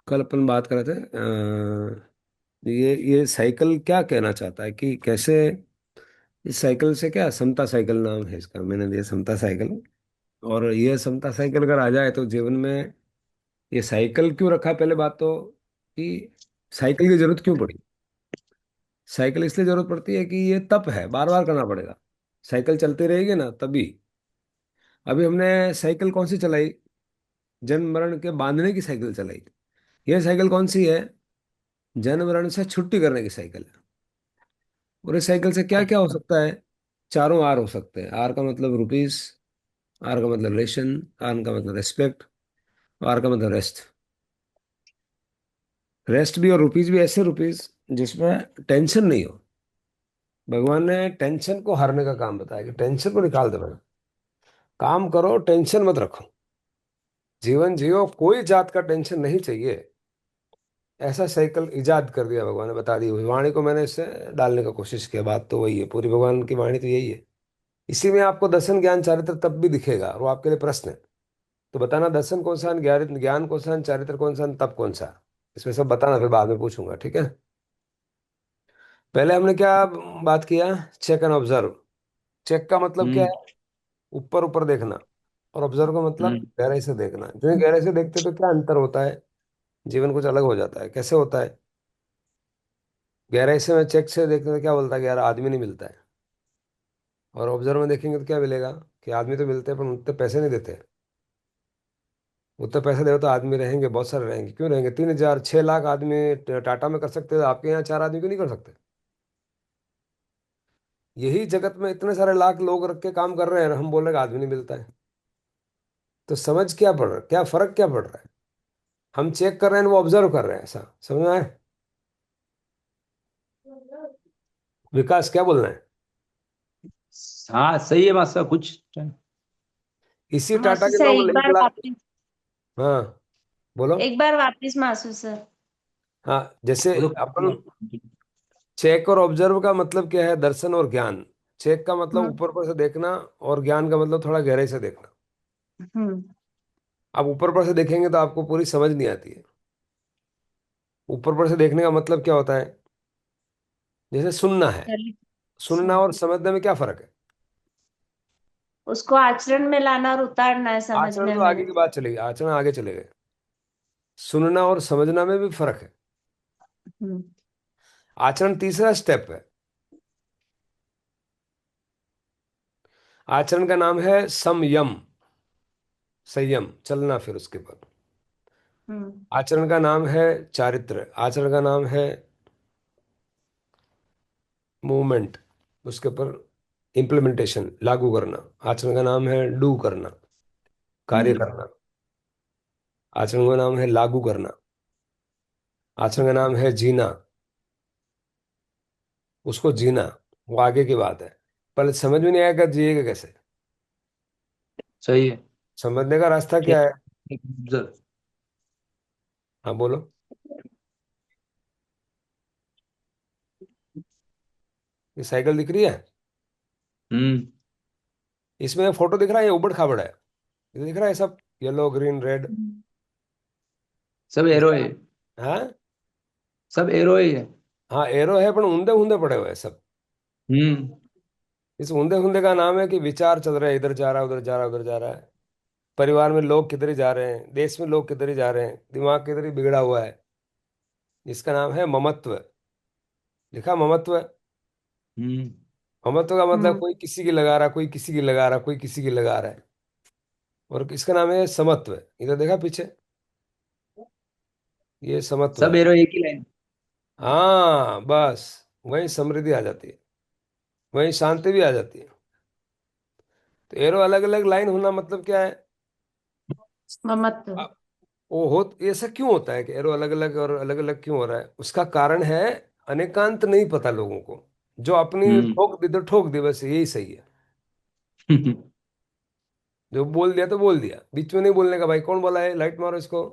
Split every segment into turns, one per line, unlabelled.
कल अपन बात कर रहे थे ये साइकिल क्या कहना चाहता है कि कैसे इस साइकिल से क्या समता साइकिल नाम है इसका, मैंने दिया समता साइकिल। और ये समता साइकिल अगर आ जाए तो जीवन में ये साइकिल क्यों रखा, पहले बात तो कि साइकिल की जरूरत क्यों पड़ी। साइकिल इसलिए जरूरत पड़ती है कि ये तप है, बार बार करना पड़ेगा। साइकिल चलती रहेगी ना तभी। अभी हमने साइकिल कौन सी चलाई? जन्म मरण के बांधने की साइकिल चलाई। ये साइकिल कौन सी है? जन्म मरण से छुट्टी करने की साइकिल है। और इस साइकिल से क्या क्या हो सकता है? चारों आर हो सकते हैं। आर का मतलब रुपीस, आर का मतलब रिलेशन, आर का मतलब रेस्पेक्ट, आर का मतलब रेस्ट। रेस्ट भी और रुपीस भी, ऐसे रुपीस जिसमें टेंशन नहीं हो। भगवान ने टेंशन को हरने का काम बताया कि टेंशन को निकाल दो भाई। काम करो, टेंशन मत रखो। जीवन जियो, कोई जात का टेंशन नहीं चाहिए। ऐसा साइकिल इजाद कर दिया भगवान ने, बता दी। हुई वाणी को मैंने इससे डालने का कोशिश किया। बात तो वही है, पूरी भगवान की वाणी तो यही है। इसी में आपको दर्शन ज्ञान चारित्र तब भी दिखेगा, और वो आपके लिए प्रश्न है। तो बताना दर्शन कौन सा है, ज्ञान ज्ञान कौन सा है, चारित्र कौन सा है, तप कौन सा है। इसमें सब बताना, फिर बाद में पूछूंगा, ठीक है। पहले हमने क्या बात किया? Check and observe. चेक का मतलब क्या
हम्म।
है? ऊपर ऊपर देखना। और ऑब्जर्व का मतलब
हम्म।
गहराई से देखना। जो ये गहराई से देखते तो क्या अंतर होता है? जीवन कुछ अलग हो जाता है। कैसे होता है? गहराई से मैं चेक से देखने से क्या बोलता है कि यार आदमी नहीं मिलता है। और ऑब्जर्व में देखेंगे तो क्या मिलेगा? कि आदमी तो मिलते हैं पर उतने पैसे नहीं देते। उतने पैसे दे तो आदमी रहेंगे, बहुत सारे रहेंगे। क्यों रहेंगे? 3,000 6 लाख आदमी टाटा में कर सकते हैं, आपके यहाँ 4 आदमी क्यों नहीं कर सकते? यही जगत में इतने सारे लाख लोग रख के काम कर रहे हैं और हम बोल रहे हैं कि आदमी नहीं मिलता है। तो समझ क्या पड़ रहा है, क्या फर्क क्या पड़ रहा है? हम चेक कर रहे हैं, वो ऑब्जर्व कर रहे हैं। ऐसा समझ में आए? विकास क्या बोलना है?
हाँ सही है मास्टर कुछ।
इसी टाटा
मासू
के
सर,
लोग 1 लाख। हाँ, बोलो।
एक बार वापस मासू सर।
हाँ, जैसे
वो
अपन
तो
चेक और ऑब्जर्व का मतलब क्या है? दर्शन और ज्ञान। चेक का मतलब
हम्म।
ऊपर पर से देखना, और ज्ञान का मतलब थोड़ा गहराई से देखना।
हम्म।
आप ऊपर पर से देखेंगे तो आपको पूरी समझ नहीं आती है। ऊपर पर से देखने का मतलब क्या होता है? जैसे सुनना है।
चलिए।
सुनना और समझने में क्या फर्क है?
उसको आचरण में लाना और उतारना है
आचरण
समझने
तो
में।
आगे की बात चलेगी, आचरण आगे चले गए। सुनना और समझना में भी फर्क है।
हम्म।
आचरण तीसरा स्टेप है। आचरण का नाम है संयम। संयम चलना, फिर उसके बाद
हम्म।
आचरण का नाम है चारित्र। आचरण का नाम है मूवमेंट। उसके ऊपर इम्प्लीमेंटेशन, लागू करना। आचरण का नाम है डू करना, कार्य
हम्म।
करना। आचरण का नाम है लागू करना। आचरण का नाम है जीना। उसको जीना, वो आगे की बात है। पहले समझ में नहीं आएगा जिएगा कैसे।
सही है।
समझने का रास्ता क्या है?
ठीक।
हाँ, बोलो। ये साइकिल दिख रही है?
हम्म।
इसमें फोटो दिख रहा है, ये उबड़ खाबड़ है। ये दिख रहा है सब, येलो ग्रीन रेड।
सब एरो
इसका
है।
हाँ।
सब एरो ही है।
हाँ, एरो है, पर ऊंधे ऊंधे पड़े हुए हैं सब।
हम्म।
इस ऊंधे ऊंधे का नाम है कि विचार चल रहे हैं, इधर जा रहा है, उधर जा रहा है, उधर जा रहा है। परिवार में लोग किधर ही जा रहे हैं, देश में लोग किधर ही जा रहे हैं, दिमाग किधर ही बिगड़ा हुआ है। इसका नाम है ममत्व। लिखा ममत्व।
हम्म।
ममत्व का मतलब
हम्म।
कोई किसी की लगा रहा, कोई किसी की लगा रहा, कोई किसी की लगा रहा है। और इसका नाम है समत्व। इधर देखा पीछे, ये समत्व
सब
है।
एरो एक ही लाइन।
हाँ, बस वही समृद्धि आ जाती है, वही शांति भी आ जाती है। तो एरो अलग अलग लाइन होना मतलब क्या है?
ममत्व।
अब वो हो, ऐसा क्यों होता है कि एरो अलग अलग और अलग अलग क्यों हो रहा है? उसका कारण है अनेकांत नहीं पता लोगों को। जो अपनी
हम्म।
ठोक दी तो ठोक दी, बस यही सही है। जो बोल दिया तो बोल दिया, बीच में नहीं बोलने का। भाई कौन बोला है, लाइट मारो इसको।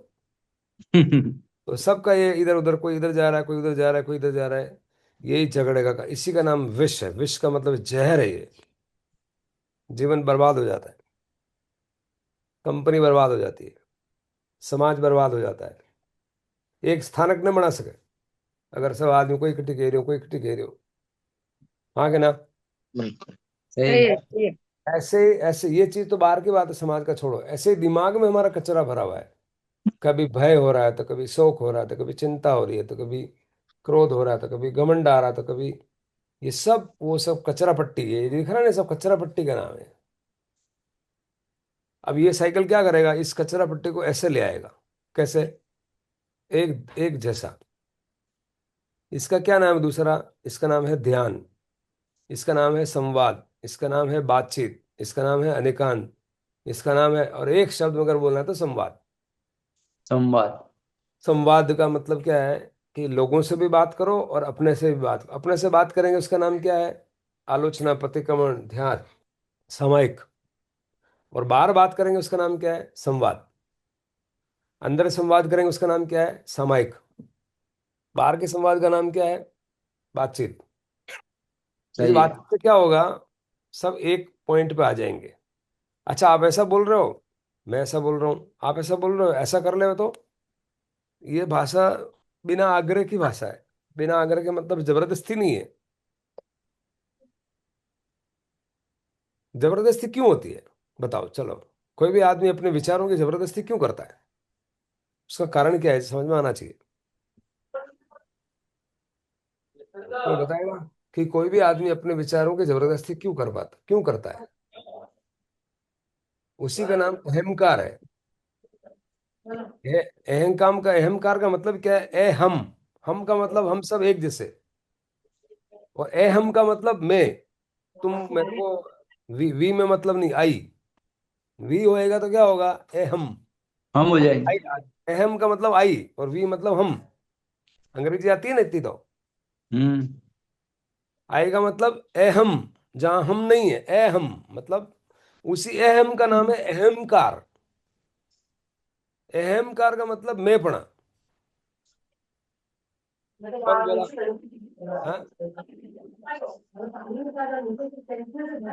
तो सबका ये इधर उधर, कोई इधर जा रहा है, कोई उधर जा रहा है, कोई इधर जा रहा है। यही झगड़े का, इसी का नाम विष है। विष का मतलब जहर है ये। जीवन बर्बाद हो जाता है, कंपनी बर्बाद हो जाती है, समाज बर्बाद हो जाता है। एक स्थानक न बना सके, अगर सब आदमी कोई इकट्ठी कह रहे हो, कोई इकट्ठी कह रहे हो। हाँ कि ना?
बिल्कुल सही।
सही है, सही है।
ऐसे ऐसे ये चीज तो बाहर की बात है, समाज का छोड़ो, ऐसे ही दिमाग में हमारा कचरा भरा हुआ है। कभी भय हो रहा है, तो कभी शोक हो रहा है, तो कभी चिंता हो रही है, तो कभी क्रोध हो रहा है, तो कभी घमंड आ रहा है, तो कभी ये सब, वो सब कचरा पट्टी है, ये दिख रहा है ना, सब कचरा पट्टी का नाम है। अब ये साइकिल क्या करेगा, इस कचरा पट्टी को ऐसे ले आएगा। कैसे? एक एक जैसा। इसका क्या नाम है दूसरा? इसका नाम है ध्यान, इसका नाम है संवाद, इसका नाम है बातचीत, इसका नाम है अनेकांत, इसका नाम है, और एक शब्द में अगर बोलना है तो संवाद।
संवाद।
संवाद का मतलब क्या है? कि लोगों से भी बात करो और अपने से भी बात, अपने से बात करेंगे उसका नाम क्या है? आलोचना, प्रतिक्रमण, ध्यान, सामायिक। और बाहर बात करेंगे उसका नाम क्या है? संवाद। अंदर संवाद करेंगे उसका नाम क्या है? सामायिक। बाहर के संवाद का नाम क्या है? बातचीत। इस
सही है।
बातचीत से क्या होगा? सब एक पॉइंट पे आ जाएंगे। अच्छा, आप ऐसा बोल रहे हो, मैं ऐसा बोल रहा हूँ, आप ऐसा बोल रहे हो, ऐसा कर ले तो ये भाषा बिना आग्रह की भाषा है। बिना आग्रह के मतलब जबरदस्ती नहीं है। जबरदस्ती क्यों होती है? बताओ चलो। कोई भी आदमी अपने विचारों की जबरदस्ती क्यों करता है? उसका कारण क्या है, समझ में आना चाहिए। कोई बताएगा कि कोई भी आदमी अपने विचारों की जबरदस्ती क्यों कर पाता, क्यों करता है? उसी का नाम अहंकार है। अहंकार का मतलब क्या है? हम का मतलब हम सब एक जैसे, और अहम का मतलब मैं, तुम, मेरे को। वी में मतलब नहीं, आई। वी होएगा तो क्या होगा? अहम।
हम हो
आई।
जाएंगे।
अहम का मतलब आई, और वी मतलब हम। अंग्रेजी आती है ना इतनी तो।
हम्म।
आई का मतलब अहम, जहां हम नहीं है, अहम मतलब, उसी अहम का नाम है अहंकार। अहंकार का मतलब मैं पढ़ा। कौन बोला? हाँ?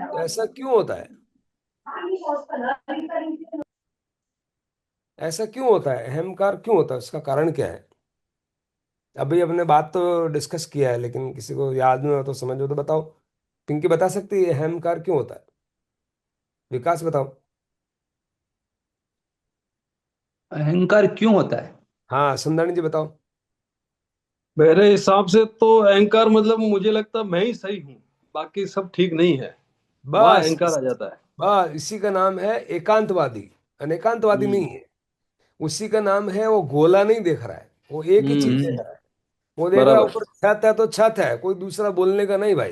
तो ऐसा क्यों होता है? ऐसा क्यों होता है? अहंकार क्यों होता है? उसका कारण क्या है? अभी अपने बात तो डिस्कस किया है, लेकिन किसी को याद नहीं हो तो समझो तो बताओ। पिंकी बता सकती है अहंकार क्यों होता है? विकास बताओ।
अहंकार क्यों होता है?
हाँ, सुंदरनी जी बताओ।
मेरे हिसाब से तो अहंकार मतलब मुझे लगता है मैं ही सही हूँ, बाकी सब ठीक नहीं है। वहां
बस
अहंकार आ जाता है।
बस इसी का नाम है एकांतवादी। अनेकांतवादी नहीं
हम्म।
है। उसी का नाम है, वो गोला नहीं देख रहा है, वो एक ही चीज देख
हम्म।
रहा है। वो देख रहा है
बराबर।
ऊपर छत है तो छत है, कोई दूसरा बोलने का नहीं भाई।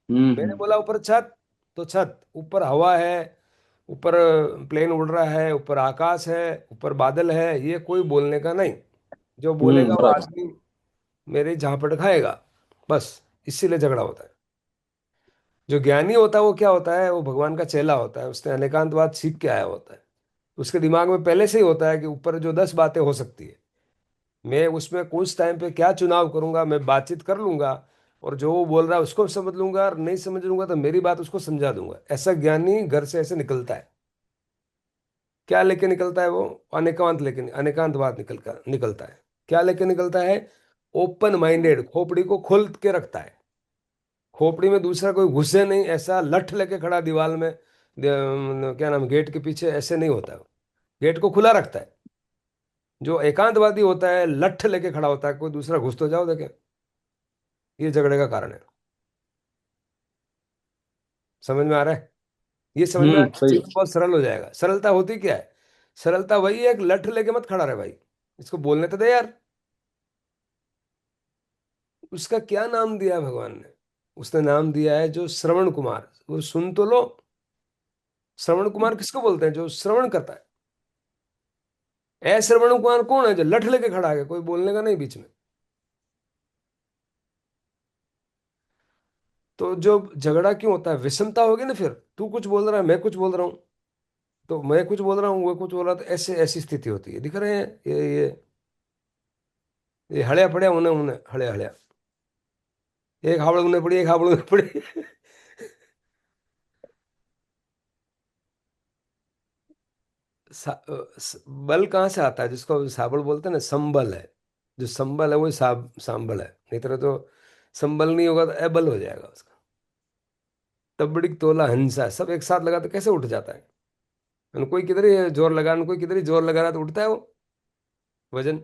मैंने
हम्म।
बोला ऊपर छत, तो छत, ऊपर हवा है, ऊपर प्लेन उड़ रहा है, ऊपर आकाश है, ऊपर बादल है, ये कोई बोलने का नहीं। जो बोलेगा वो
बराबर।
आदमी मेरे झापट खाएगा। बस इसीलिए झगड़ा होता है। जो ज्ञानी होता है वो क्या होता है? वो भगवान का चेला होता है, उसने अनेकांतवाद सीख के आया होता है। उसके दिमाग में पहले से ही होता है कि ऊपर जो 10 बातें हो सकती है, मैं उसमें कुछ टाइम पे क्या चुनाव करूंगा, मैं बातचीत कर लूंगा, और जो वो बोल रहा है उसको समझ लूंगा, और नहीं समझ लूंगा तो मेरी बात उसको समझा दूंगा। ऐसा ज्ञानी घर से ऐसे निकलता है। क्या लेके निकलता है वो? अनेकांत, लेकिन अनेकांतवाद निकलता है। क्या लेके निकलता है? ओपन माइंडेड, खोपड़ी को खोल के रखता है। खोपड़ी में दूसरा कोई घुसे नहीं, ऐसा लठ लेके खड़ा दीवार में, क्या नाम, गेट के पीछे, ऐसे नहीं होता है। गेट को खुला रखता है। जो एकांतवादी होता है लठ लेके खड़ा होता है, कोई दूसरा घुस तो जाओ देखे। ये झगड़े का कारण है। समझ में आ रहा है? ये समझ में आ रहा है,
सही।
जीवन बहुत सरल हो जाएगा। सरलता होती क्या है? सरलता वही है, एक लठ लेके मत खड़ा रहे भाई, इसको बोलने तो दे यार। उसका क्या नाम दिया है भगवान ने? उसने नाम दिया है जो श्रवण कुमार, वो सुन तो लो। श्रवण कुमार किसको बोलते हैं? जो श्रवण करता है। श्रवण कुमार कौन है? जो लठ लेके खड़ा है, कोई बोलने का नहीं बीच में। तो जो झगड़ा क्यों होता है? विषमता होगी ना, फिर तू कुछ बोल रहा है, मैं कुछ बोल रहा हूँ, तो मैं कुछ बोल रहा हूँ, वो कुछ बोल रहा है, तो ऐसे ऐसी स्थिति होती है। दिख रहे हैं ये हड़िया पड़िया, उन्हें उन्हें हड़िया हड़िया, एक हावड़ उन्हें पड़ी, एक हावड़ उन्हें पड़ी। बल कहाँ से आता है? जिसको साबड़ बोलते हैं ना, संबल है। जो संबल है वही सांबल है, नहीं तो संबल नहीं होगा तो एबल हो जाएगा उसका। तबड़िक तोला हंसा सब एक साथ लगा तो कैसे उठ जाता है? और कोई किधर ही जोर लगा, कोई किधर ही जोर लगा रहा तो उठता है वो वजन।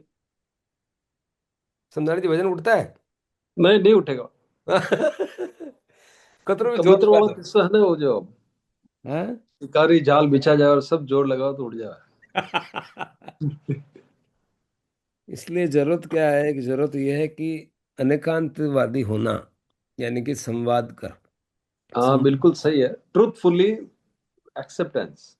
समझाने जी, वजन उठता है।
नहीं, नहीं उठेगा।
कतरों में जोर
कबूतर
लगा
वाला
दो।
किस्सा है ना, वो जो
हाँ?
शिकारी जाल बिछा जाए और सब जोर लगाओ तो उड़ जाए।
इसलिए जरूरत क्या है कि जरूरत यह है कि अनेकांतवादी होना, यानी कि संवाद कर
हाँ, बिल्कुल सही है, ट्रूथफुली एक्सेप्टेंस।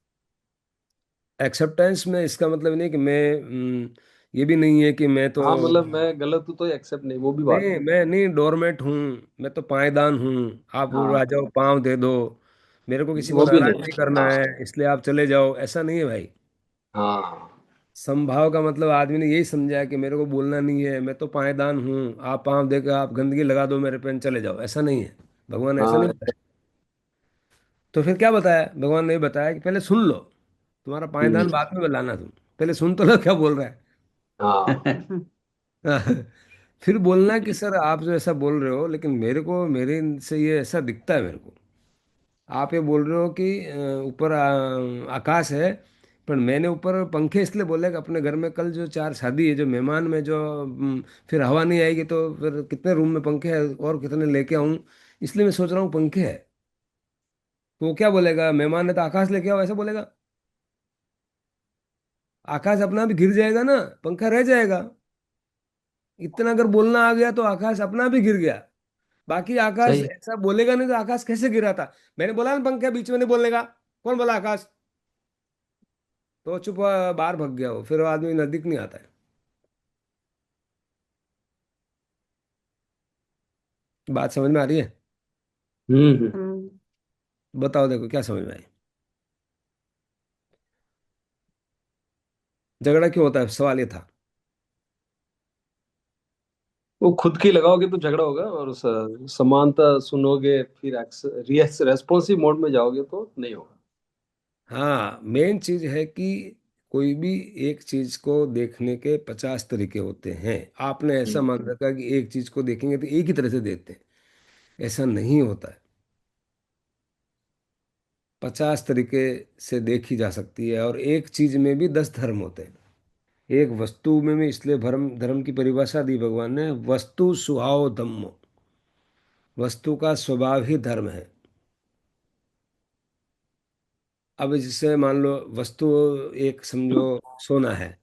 एक्सेप्टेंस में इसका मतलब नहीं कि मैं ये भी नहीं है कि मैं तो
हाँ, मतलब मैं गलत हूँ तो एक्सेप्ट नहीं, वो भी बात
नहीं,
है।
मैं नहीं डोरमेट हूँ, मैं तो पायदान हूँ। आप आ
हाँ,
जाओ पाँव दे दो, मेरे को किसी को
वो भी
नाराज
नहीं।
नहीं करना
हाँ,
है इसलिए आप चले जाओ, ऐसा नहीं है भाई।
हाँ,
समभाव का मतलब आदमी ने यही समझा है कि मेरे को बोलना नहीं है, मैं तो पायदान हूँ, आप पाँव देकर आप गंदगी लगा दो मेरे पे चले जाओ, ऐसा नहीं है। भगवान ने ऐसा नहीं
हाँ,
बताया। तो फिर क्या बताया भगवान ने? ये बताया कि पहले सुन लो, तुम्हारा पायदान
हम्म,
बाद में लाना, तुम पहले सुन तो लो क्या बोल रहा
हाँ,
है। फिर बोलना कि सर आप जो ऐसा बोल रहे हो, लेकिन मेरे को मेरे से ये ऐसा दिखता है मेरे को। आप ये बोल रहे हो कि ऊपर आकाश है, पर मैंने ऊपर पंखे इसलिए बोले कि अपने घर में कल जो चार शादी है, जो मेहमान में जो फिर हवा नहीं आएगी तो फिर कितने रूम में पंखे है और कितने लेके आऊं, इसलिए मैं सोच रहा हूँ पंखे है। तो वो क्या बोलेगा? मेहमान ने तो आकाश लेके आओ ऐसा बोलेगा? आकाश अपना भी गिर जाएगा ना, पंखा रह जाएगा। इतना अगर बोलना आ गया तो आकाश अपना भी गिर गया। बाकी आकाश
सही।
ऐसा बोलेगा नहीं तो आकाश कैसे गिरा था? मैंने बोला ना पंखा बीच में नहीं बोलने का। कौन बोला आकाश? तो चुप बाहर भग गया वो, फिर वो आदमी नजदीक नहीं आता है। बात समझ में आ रही है?
हम्म।
हम्म।
बताओ, देखो क्या समझ में आई? झगड़ा क्यों होता है, सवाल ये था।
वो खुद की लगाओगे तो झगड़ा होगा, और समानता सुनोगे फिर रेस्पॉन्सिव मोड में जाओगे तो नहीं होगा।
हाँ, मेन चीज है कि कोई भी एक चीज को देखने के 50 तरीके होते हैं। आपने ऐसा
हम्म,
मान रखा कि एक चीज को देखेंगे तो एक ही तरह से देखते हैं, ऐसा नहीं होता है। 50 तरीके से देखी जा सकती है, और एक चीज में भी 10 धर्म होते हैं। एक वस्तु में भी, इसलिए धर्म धर्म की परिभाषा दी भगवान ने, वस्तु स्वभाव धम्मो। वस्तु का स्वभाव ही धर्म है। अब जिससे मान लो वस्तु, एक समझो सोना है।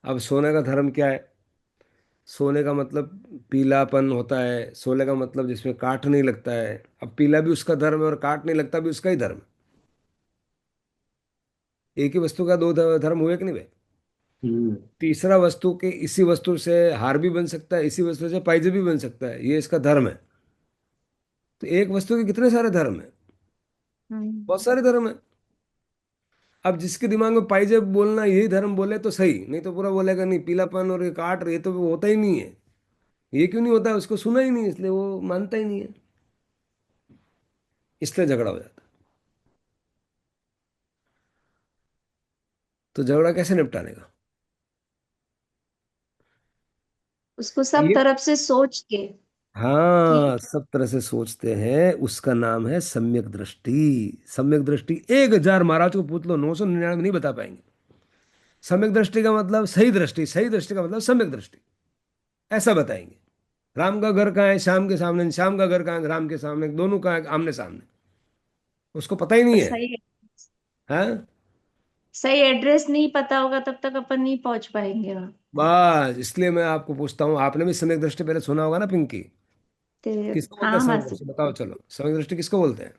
अब सोने का धर्म क्या है? सोने का मतलब पीलापन होता है, सोने का मतलब जिसमें काट नहीं लगता है। अब पीला भी उसका धर्म है और काट नहीं लगता भी उसका ही धर्म है। एक ही वस्तु का दो धर्म हुए कि नहीं भाई?
हम्म,
तीसरा वस्तु के, इसी वस्तु से हार भी बन सकता है, इसी वस्तु से पाइजे भी बन सकता है, ये इसका धर्म है। तो एक वस्तु के कितने सारे धर्म है? बहुत
हम्म।
सारे धर्म है। अब जिसके दिमाग में पाइजे बोलना यही धर्म बोले तो सही, नहीं तो पूरा बोलेगा नहीं पीलापन और ये काट ये तो होता ही नहीं है। ये क्यों नहीं होता है? उसको सुना ही नहीं, इसलिए वो मानता ही नहीं है। इसलिए झगड़ा हो जाता है। तो झगड़ा कैसे निपटाने का?
उसको सब
ये,
तरफ से सोच के कि
हाँ, सब तरह से सोचते हैं, उसका नाम है सम्यक दृष्टि। सम्यक दृष्टि 1000 महाराज को पूछ लो, 999 नहीं बता पाएंगे। सम्यक दृष्टि का मतलब सही दृष्टि, सही दृष्टि का मतलब सम्यक दृष्टि, ऐसा बताएंगे। राम का घर कहाँ है? श्याम के सामने। श्याम का घर कहाँ है? राम के सामने। दोनों कहाँ है? आमने सामने। उसको पता ही नहीं है।
सही
हाँ,
सही एड्रेस नहीं पता होगा तब तक अपन नहीं पहुंच पाएंगे वहां।
बस इसलिए मैं आपको पूछता हूँ, आपने भी सम्यक दृष्टि पहले सुना होगा ना पिंकी?
तो
किसको बोलते हैं
हाँ
सम्यक
मासी।
दृष्टि? बताओ चलो, सम्यक दृष्टि किसको बोलते हैं?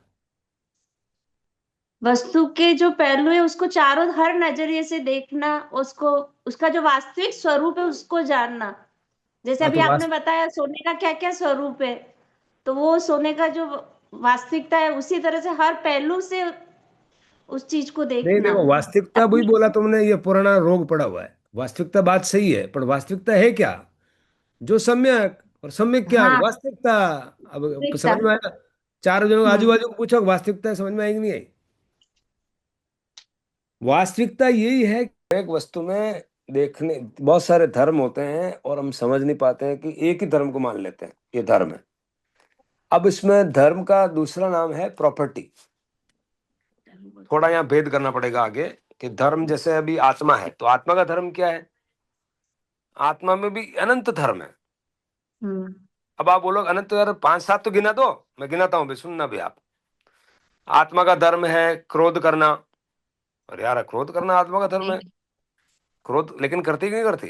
वस्तु के जो पहलू है उसको चारों हर नजरिए से देखना, उसको उसका जो वास्तविक स्वरूप है उसको जानना। जैसे
हाँ
अभी
तो
आपने बताया सोने का क्या क्या स्वरूप है, तो वो सोने का जो वास्तविकता है उसी तरह से हर पहलू से उस चीज को
नहीं
देखना
देखो, वास्तविकता वही
अपनी।
बोला तुमने, ये पुराना रोग पड़ा हुआ है। वास्तविकता बात सही है, पर वास्तविकता है क्या? जो सम्यक, और सम्यक क्या
हाँ,
वास्तविकता। अब
वास्तविकता।
समझ में आया? चारों जनों आजू
हम्म।
बाजू को पूछो वास्तविकता समझ में आएगी नहीं आई? वास्तविकता यही है कि एक वस्तु में देखने बहुत सारे धर्म होते हैं और हम समझ नहीं पाते हैं कि एक ही धर्म को मान लेते हैं ये धर्म है। अब इसमें धर्म का दूसरा नाम है प्रॉपर्टी। थोड़ा यहाँ भेद करना पड़ेगा आगे कि धर्म जैसे अभी आत्मा है तो आत्मा का धर्म क्या है? आत्मा में भी अनंत धर्म है। अब आप बोलोगे अनंत यार 5-7 तो गिना दो, मैं गिनाता हूं भी, सुनना भी आप। आत्मा का धर्म है क्रोध करना। और यार क्रोध करना आत्मा का धर्म है। क्रोध लेकिन करती कि नहीं करती?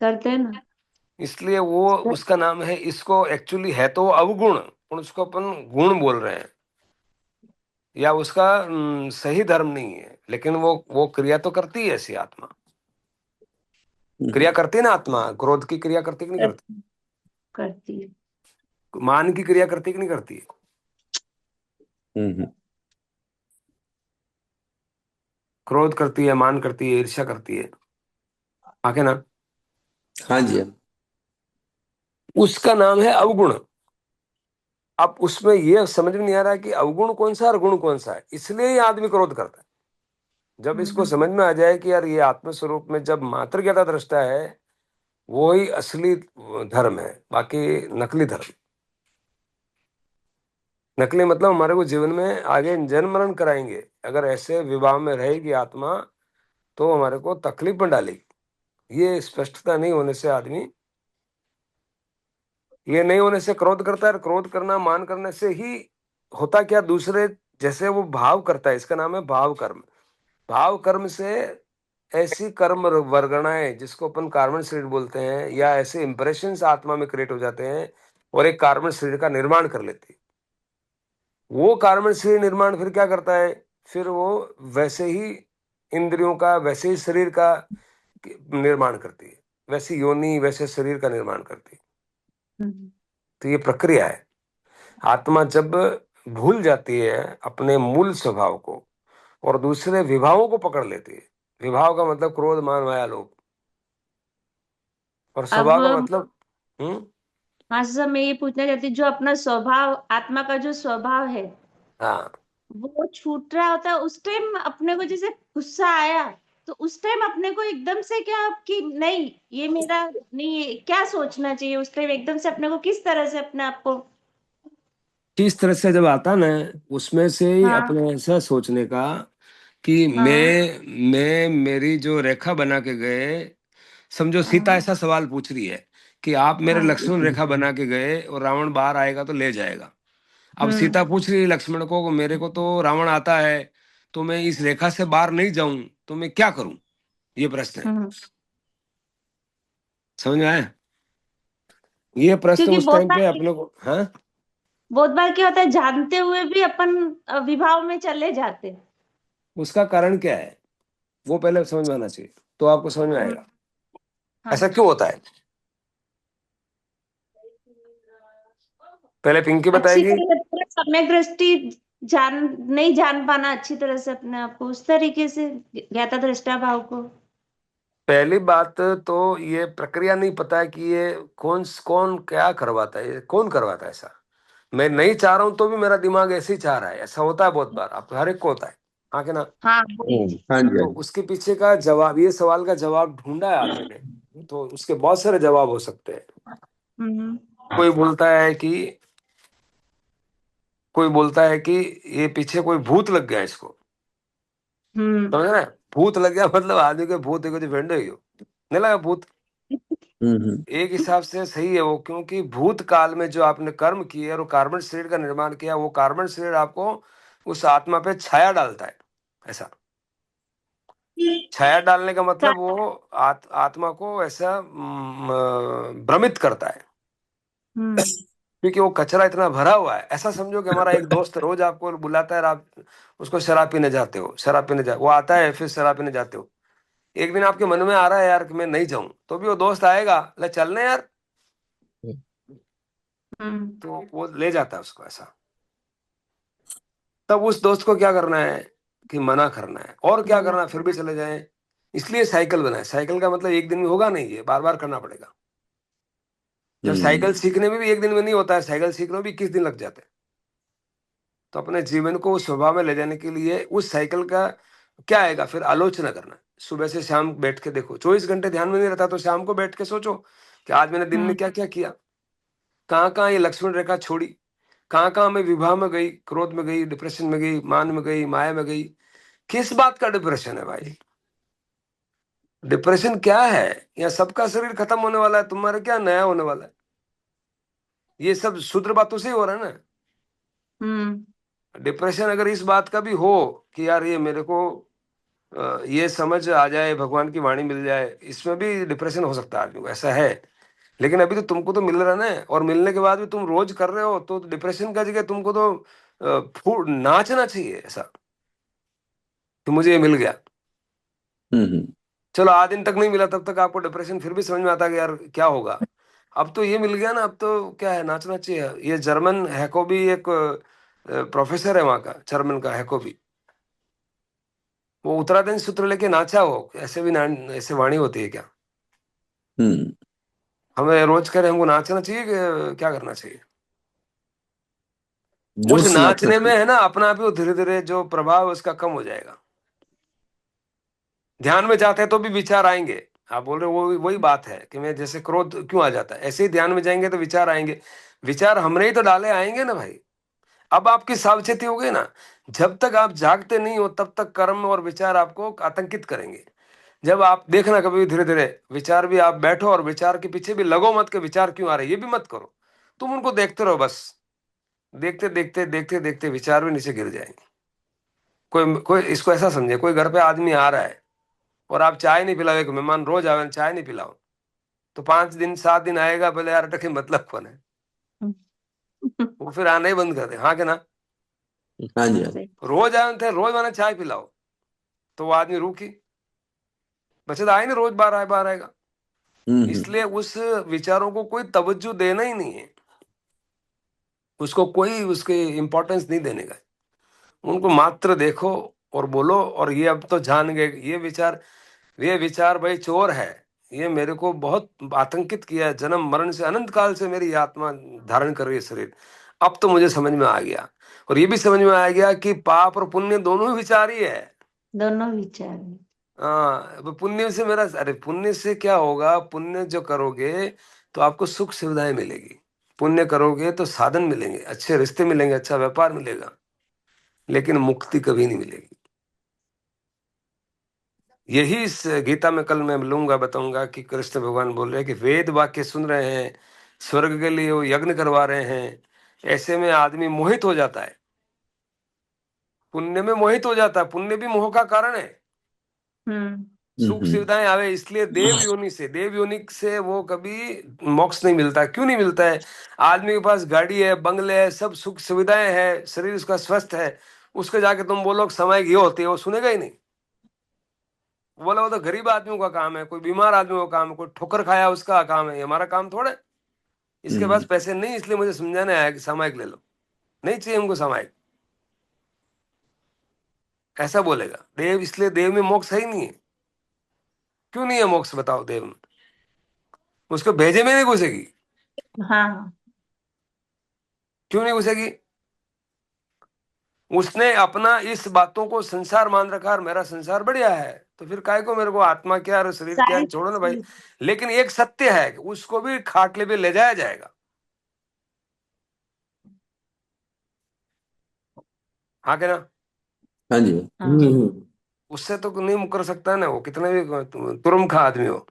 करते हैं ना।
इसलिए वो उसका नाम है, इसको एक्चुअली है तो वो अवगुण, और उसको अपन गुण बोल रहे हैं, या उसका सही धर्म नहीं है, लेकिन वो क्रिया तो करती है ऐसी आत्मा। क्रिया करती है ना आत्मा, क्रोध की क्रिया करती कि नहीं करती?
करती है।
मान की क्रिया करती कि नहीं करती है? क्रोध करती है, मान करती है, ईर्ष्या करती है, आके ना।
हाँ जी।
उसका नाम है अवगुण। अब उसमें ये समझ में नहीं आ रहा है कि अवगुण कौन सा और गुण कौन सा है, इसलिए ये आदमी क्रोध करता है। जब इसको समझ में आ जाए कि यार ये आत्म स्वरूप में जब मात्र ज्ञाता दृष्टा है, वो ही असली धर्म है, बाकी नकली धर्म। नकली मतलब हमारे को जीवन में आगे जन्म मरण कराएंगे। अगर ऐसे विवाह में रहेगी आत्मा तो हमारे को तकलीफ में डालेगी। ये स्पष्टता नहीं होने से आदमी, ये नहीं होने से क्रोध करता है। क्रोध करना, मान करने से ही होता क्या, दूसरे जैसे वो भाव करता है, इसका नाम है भाव कर्म। भाव कर्म से ऐसी कर्म वर्गणाएं जिसको अपन कार्बन शरीर बोलते हैं, या ऐसे इंप्रेशंस आत्मा में क्रिएट हो जाते हैं और एक कार्बन शरीर का निर्माण कर लेती है। वो कार्बन शरीर निर्माण फिर क्या करता है, फिर वो वैसे ही इंद्रियों का, वैसे ही शरीर का निर्माण करती है, वैसी योनि वैसे शरीर का निर्माण करती है। तो ये प्रक्रिया है। आत्मा जब भूल जाती है अपने मूल स्वभाव को और दूसरे विभावों को पकड़ लेती है, विभाव का मतलब क्रोध मान माया लोभ, और
अब
स्वभाव का मतलब हम्म
हाँ सर, मैं ये पूछना चाहती हूँ, जो अपना स्वभाव, आत्मा का जो स्वभाव है,
हाँ,
वो छूट रहा होता है उस टाइम अपने को, जैसे गुस्सा आया तो उस टाइम अपने को एकदम से क्या कि नहीं ये मेरा नहीं है, क्या सोचना चाहिए उस टाइम? एकदम से अपने को किस तरह से अपने आप को।
किस तरह से जब आता ना, उसमें से ही
हाँ
अपने ऐसा सोचने का कि
हाँ
मैं मेरी जो रेखा बना के गए, समझो सीता
हाँ
ऐसा सवाल पूछ रही है कि आप मेरे
हाँ।
लक्ष्मण रेखा बना के गए और रावण बाहर आएगा तो ले जाएगा। अब
हम्म
सीता पूछ रही है लक्ष्मण को, मेरे को तो रावण आता है, तो मैं इस रेखा से बाहर नहीं जाऊं तो मैं क्या करूं? ये प्रश्न है।
हम्म।
समझ में आया? ये प्रश्न
क्योंकि
उस टाइम पे अपने को, हाँ।
बहुत बार क्या होता है, जानते हुए भी अपन विभाव में चले जाते हैं।
उसका कारण क्या है वो पहले समझ में आना चाहिए, तो आपको समझ में आएगा
हाँ
ऐसा क्यों होता है। पहले पिंकी
अच्छी
बताएगी।
तरह से सम्यक दृष्टि जान नहीं जान पाना अच्छी तरह से अपने आप को, उस तरीके से ज्ञाता दृष्टा भाव को।
पहली बात तो ये प्रक्रिया नहीं पता है कि ये कौन कौन क्या करवाता है, ये कौन करवाता है ऐसा। मैं नहीं चाह रहा हूं तो भी मेरा दिमाग ऐसे ही चाह रहा है, ऐसा होता है बहुत बार, आप हर एक को होता है, हाँ कि ना।
हाँ वही।
हाँ जी।
तो
हाँ जी।
उसके पीछे का जवाब, ये सवाल का जवाब ढूंढा है आदमी ने, तो उसके बहुत सारे जवाब हो सकते हैं।
हम्म
कोई बोलता है कि कोई बोलता है कि ये पीछे कोई भूत लग गया इसको,
हम्म
समझ रहे हैं? भूत लग गया मतलब आदमी के भूत को जो भेंड ही हो, नहीं लगा भूत। एक हिसाब से सही है वो, क्योंकि भूत काल में जो आपने कर्म किए और वो कार्बन शरीर का निर्माण किया, वो कार्बन शरीर आपको उस आत्मा पे छाया डालता है। ऐसा छाया डालने का मतलब वो आत्मा को ऐसा भ्रमित करता है,
हम्म
क्योंकि वो कचरा इतना भरा हुआ है। ऐसा समझो कि हमारा एक दोस्त रोज आपको बुलाता है और आप उसको शराब पीने जाते हो, शराब पीने जा वो आता है, फिर शराब पीने जाते हो। एक दिन आपके मन में आ रहा है यार कि मैं नहीं जाऊं, तो भी वो दोस्त आएगा, ले चलने यार,
हम्म
तो वो ले जाता है उसको ऐसा। तब उस दोस्त को क्या करना है कि मना करना है, और क्या करना है, फिर भी चले जाएं। इसलिए साइकिल बनाए। साइकिल का मतलब एक दिन में होगा नहीं, ये बार बार करना पड़ेगा। जब साइकिल सीखने में भी एक दिन में नहीं होता है, साइकिल सीखने में भी 21 दिन लग जाते हैं। तो अपने जीवन को उस स्वभाव में ले जाने के लिए उस साइकिल का क्या आएगा, फिर आलोचना करना। सुबह से शाम बैठ के देखो, 24 घंटे ध्यान में नहीं रहता तो शाम को बैठ के सोचो कि आज मैंने दिन में क्या क्या किया, कहाँ कहाँ ये लक्ष्मण रेखा छोड़ी, कहाँ कहाँ मैं विवाह में गई, क्रोध में गई, डिप्रेशन में गई, मान में गई, माया में गई। किस बात का डिप्रेशन है भाई? डिप्रेशन क्या है? यहाँ सबका शरीर खत्म होने वाला है, तुम्हारा क्या नया होने वाला है? ये सब शुद्र बातों से ही हो रहा है ना। डिप्रेशन अगर इस बात का भी हो कि यार ये मेरे को ये समझ आ जाए, भगवान की वाणी मिल जाए, इसमें भी डिप्रेशन हो सकता है आदमी को, ऐसा है। लेकिन अभी तो तुमको तो मिल रहा ना, और मिलने के बाद भी तुम रोज कर रहे हो, तो डिप्रेशन का जगह तुमको तो नाचना चाहिए ऐसा कि मुझे ये मिल गया।
हम्म।
चलो 8 दिन तक नहीं मिला, तब तक आपको डिप्रेशन फिर भी समझ में आता है कि यार क्या होगा। अब तो ये मिल गया ना, अब तो क्या है, नाचना चाहिए। ये जर्मन हैकोबी एक प्रोफेसर है वहां का, जर्मन का हैकोबी, वो उत्तराधीन सूत्र लेके नाचा। वो ऐसे भी ऐसे वाणी होती है क्या?
हम्म।
हमें रोज करें, हमको नाचना चाहिए कि क्या करना चाहिए? उस
जोश से नाचना
नाचने में
चाहिए।
है ना, अपना आप ही धीरे धीरे जो प्रभाव है उसका कम हो जाएगा। ध्यान में जाते हैं तो भी विचार आएंगे। आप बोल रहे हो वो वही बात है कि मैं जैसे क्रोध क्यों आ जाता है, ऐसे ही ध्यान में जाएंगे तो विचार आएंगे। विचार हमने ही तो डाले, आएंगे ना भाई। अब आपकी सावचेती हो गई ना। जब तक आप जागते नहीं हो तब तक कर्म और विचार आपको आतंकित करेंगे। जब आप देखना कभी भी धीरे धीरे विचार भी, आप बैठो और विचार के पीछे भी लगो मत, के विचार क्यों आ रहे हैं ये भी मत करो। तुम उनको देखते रहो बस। देखते देखते देखते देखते विचार भी नीचे गिर जाएंगे। कोई कोई इसको ऐसा समझे, कोई घर पे आदमी आ रहा है और आप चाय नहीं पिलाओ, एक मेहमान रोज आवे चाय नहीं पिलाओ, तो 5 दिन 7 दिन आएगा, बोले यार टके मतलब कौन है, वो फिर आना ही बंद कर दे। हाँ के ना?
हाँ जी, हाँ जी।
रोज आए थे, रोज मैंने चाय पिलाओ, तो वो आदमी रूखी बचत आए नहीं, रोज बार आए बार आएगा।
हम्म।
इसलिए उस विचारों को कोई तवज्जो देना ही नहीं है, उसको कोई उसके इंपॉर्टेंस नहीं देने का। उनको मात्र देखो और बोलो, और ये अब तो जान गए ये विचार भाई चोर है। ये मेरे को बहुत आतंकित किया है, जन्म मरण से, अनंत काल से मेरी आत्मा धारण कर रही है शरीर। अब तो मुझे समझ में आ गया, और ये भी समझ में आ गया कि पाप और पुण्य दोनों ही विचार ही है।
दोनों विचार में।
हाँ, अब पुण्य से मेरा, अरे पुण्य से क्या होगा? पुण्य जो करोगे तो आपको सुख सुविधाएं मिलेगी। पुण्य करोगे तो साधन मिलेंगे, अच्छे रिश्ते मिलेंगे, अच्छा व्यापार मिलेगा, लेकिन मुक्ति कभी नहीं मिलेगी। यही इस गीता में कल मैं लूंगा, बताऊंगा कि कृष्ण भगवान बोल रहे हैं कि वेद वाक्य सुन रहे हैं, स्वर्ग के लिए वो यज्ञ करवा रहे हैं, ऐसे में आदमी मोहित हो जाता है, पुण्य में मोहित हो जाता है। पुण्य भी मोह का कारण है।
हम्म।
सुख सुविधाएं आवे, इसलिए देव योनि से वो कभी मोक्ष नहीं मिलता। क्यों नहीं मिलता है? आदमी के पास गाड़ी है, बंगले है, सब सुख सुविधाएं है, शरीर उसका स्वस्थ है, उसके जाके तुम बोलो समय ये होती है, वो सुनेगा ही नहीं। बोला वो तो गरीब आदमियों का काम है, कोई बीमार आदमी का काम है, कोई ठोकर खाया उसका काम है, ये हमारा काम थोड़ा है। इसके पास पैसे नहीं, इसलिए मुझे समझाने आया कि सामायिक ले लो, नहीं चाहिए हमको सामायिक, ऐसा बोलेगा देव। इसलिए देव में मोक्ष है ही नहीं है। क्यों नहीं है मोक्ष बताओ देव में? उसको भेजे में नहीं घुसेगी।
हाँ।
क्यों नहीं घुसेगी? उसने अपना इस बातों को संसार मान रखा, और मेरा संसार बढ़िया है, तो फिर काय को मेरे को आत्मा क्या और शरीर क्या है,
सारी
छोड़ो ना भाई। लेकिन एक सत्य है कि उसको भी खाटले पे ले जाया जाएगा। हाँ के ना?
हाँ जी।
उससे तो नहीं मुकर सकता ना, वो कितना भी तुरम खा आदमी हो।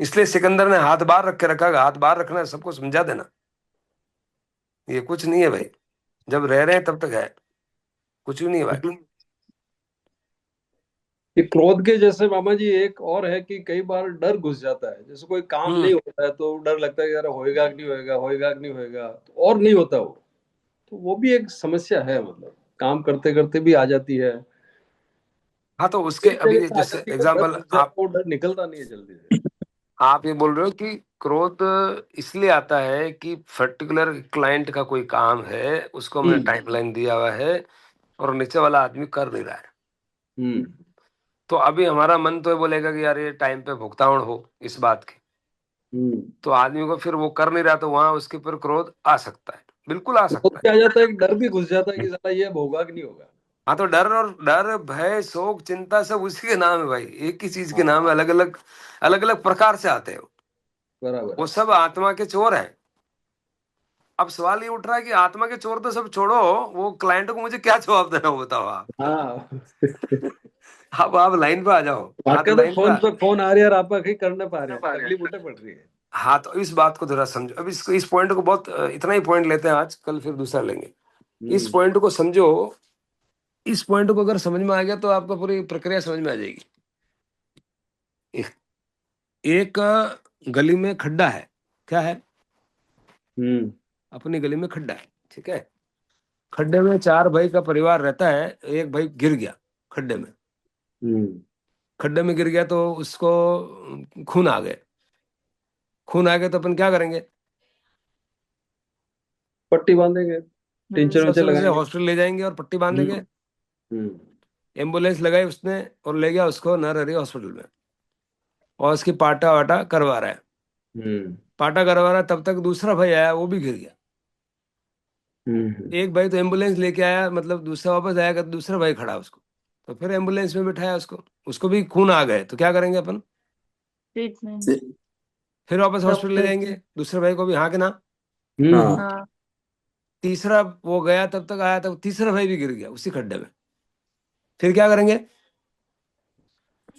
इसलिए सिकंदर ने हाथ बाहर रख के रखा, हाथ बाहर रखना है, सबको समझा देना ये कुछ नहीं है भाई, जब रह रहे हैं तब तक है, कुछ भी नहीं है भाई।
ये क्रोध के जैसे मामा जी एक और है कि कई बार डर घुस जाता है। जैसे कोई काम नहीं
हम्म।
होता है तो डर लगता है कि यार होएगा कि नहीं होएगा, होएगा कि नहीं होएगा, तो और नहीं होता वो। तो वो भी एक समस्या है, मतलब काम करते करते भी आ जाती है।
हाँ, तो उसके
एक जगह
अभी
पे आ
जैसे
जाती है, डर
एग्जाम्पल
घुस जाता है, वो डर निकलता नहीं है जल्दी से।
आप ये बोल रहे हो कि क्रोध इसलिए आता है कि पर्टिकुलर क्लाइंट का कोई काम है, उसको हमने
हम्म।
टाइमलाइन दिया हुआ है, और नीचे वाला आदमी कर नहीं रहा है।
हम्म।
तो अभी हमारा मन तो ये बोलेगा कि यार ये टाइम पे भुगतान हो इस बात की,
हम्म।
तो आदमी को फिर वो कर नहीं रहा, तो वहां उसके ऊपर क्रोध आ सकता है, बिल्कुल आ
तो
सकता है।
क्या आ जाता है, एक डर भी घुस जाता है कि साला ये अब होगा कि नहीं होगा।
हाँ, तो डर भय शोक चिंता सब उसी के नाम है भाई, एक ही चीज के
हाँ,
नाम है, अलग अलग प्रकार से आते हैं
बराबर
वो
है।
सब आत्मा के चोर है। अब सवाल ये उठ रहा है कि आत्मा के चोर तो सब छोड़ो, वो क्लाइंट को मुझे क्या जवाब देना हो बताओ आप।
हाँ।
आप लाइन पे आ जाओ, आप
आपका तो
लाइन पे
फोन पे फोन आ रही है और आप कहीं कर ना पा रहे हैं, तकलीफ उठे पड़ रही है।
हाँ, तो इस बात को जरा समझो। अब इस पॉइंट को बहुत इतना ही पॉइंट लेते हैं आज, कल फिर दूसरा लेंगे। इस
हम्म।
पॉइंट को समझो। इस पॉइंट को अगर समझ में आ गया तो आपको पूरी प्रक्रिया समझ में आ जाएगी। एक गली में खड्डा है। क्या है?
हम्म।
अपनी गली में खड्डा है, ठीक है। खड्डे में 4 भाई का परिवार रहता है। एक भाई गिर गया खड्डे में।
हम्म।
खड्डे में गिर गया तो उसको खून आ गए। खून आ गए तो अपन क्या करेंगे?
पट्टी बांधेंगे, टिंचर विंचर
सबसे पहले
लगाएंगे।
हॉस्पिटल ले जाएंगे और पट्टी बांधेंगे।
हम्म। हम्म।
एम्बुलेंस लगाई उसने और ले गया उसको नरहरी हॉस्पिटल में। और उसकी पाटा वाटा करवा रहा है।
हम्म।
पाटा करवा रहा है, तब तक दूसरा भाई आया, वो भी गिर गया।
हम्म।
एक भाई तो एम्बुलेंस लेके आया, मतलब दूसरा वापस आएगा तो दूसरा भाई खड़ा उसको। तो फिर एम्बुलेंस में बिठाया उसको। उसको भी खून आ गए तो क्या करेंगे अपन?
ट्रीटमेंट।
से-
फिर वापस हॉस्पिटल ले
डॉक्टर।
जाएंगे दूसरे भाई को भी, हाँ कि ना?
हम्म।
हाँ,
हाँ।
तीसरा वो गया, तब तक आया, तब तीसरा भाई भी गिर गया उसी खड्डे में। फिर क्या करेंगे?